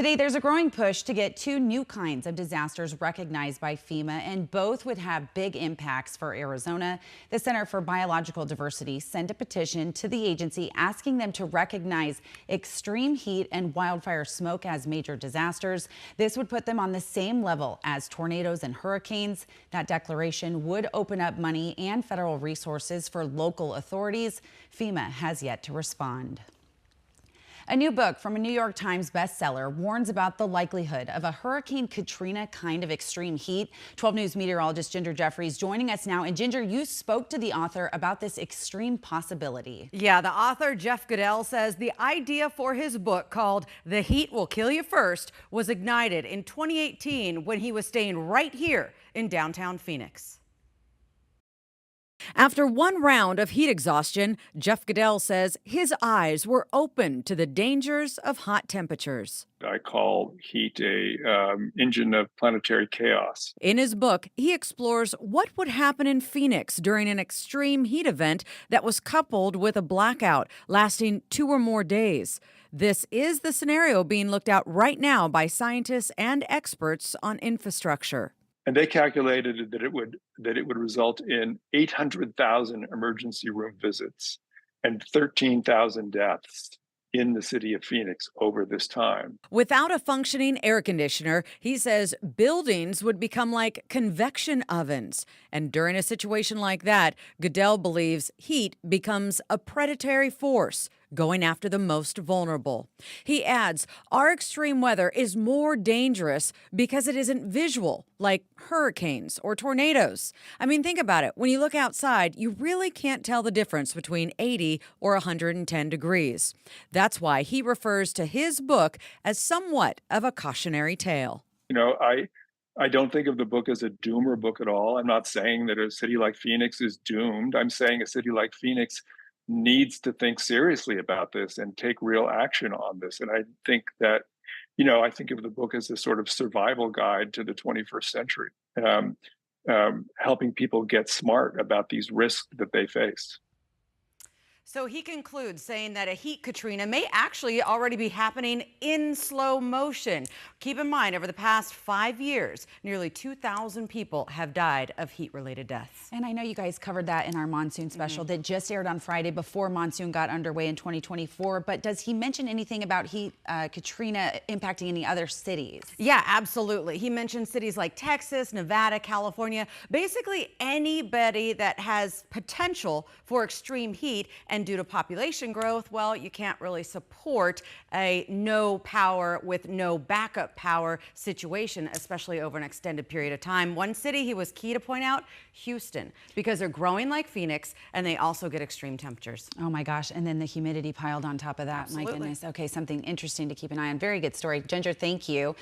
Today, there's a growing push to get two new kinds of disasters recognized by FEMA, and both would have big impacts for Arizona. The Center for Biological Diversity sent a petition to the agency asking them to recognize extreme heat and wildfire smoke as major disasters. This would put them on the same level as tornadoes and hurricanes. That declaration would open up money and federal resources for local authorities. FEMA has yet to respond. A new book from a New York Times bestseller warns about the likelihood of a Hurricane Katrina kind of extreme heat. 12 News meteorologist Ginger Jeffries joining us now. And Ginger, you spoke to the author about this extreme possibility. Yeah, the author, Jeff Goodell, says the idea for his book called The Heat Will Kill You First was ignited in 2018 when he was staying right here in downtown Phoenix. After one round of heat exhaustion, Jeff Goodell says his eyes were open to the dangers of hot temperatures. I call heat a engine of planetary chaos. In his book, he explores what would happen in Phoenix during an extreme heat event that was coupled with a blackout lasting 2 or more days. This is the scenario being looked at right now by scientists and experts on infrastructure. And they calculated that it would result in 800,000 emergency room visits and 13,000 deaths in the city of Phoenix over this time. Without a functioning air conditioner, he says buildings would become like convection ovens. And during a situation like that, Goodell believes heat becomes a predatory force, going after the most vulnerable. He adds, our extreme weather is more dangerous because it isn't visual, like hurricanes or tornadoes. I mean, think about it. When you look outside, you really can't tell the difference between 80 or 110 degrees. That's why he refers to his book as somewhat of a cautionary tale. You know, I don't think of the book as a doomer book at all. I'm not saying that a city like Phoenix is doomed. I'm saying a city like Phoenix needs to think seriously about this and take real action on this. And I think that, I think of the book as a sort of survival guide to the 21st century, helping people get smart about these risks that they face. So he concludes saying that a heat Katrina may actually already be happening in slow motion. Keep in mind, over the past 5 years, nearly 2,000 people have died of heat-related deaths. And I know you guys covered that in our monsoon special that just aired on Friday before monsoon got underway in 2024. But does he mention anything about heat Katrina impacting any other cities? Yeah, absolutely. He mentioned cities like Texas, Nevada, California, basically anybody that has potential for extreme heat. And due to population growth, well, you can't really support a no power with no backup power situation, especially over an extended period of time. One city he was key to point out, Houston, because they're growing like Phoenix and they also get extreme temperatures. Oh my gosh, and then the humidity piled on top of that. Absolutely. My goodness. Okay, something interesting to keep an eye on. Very good story. Ginger, thank you.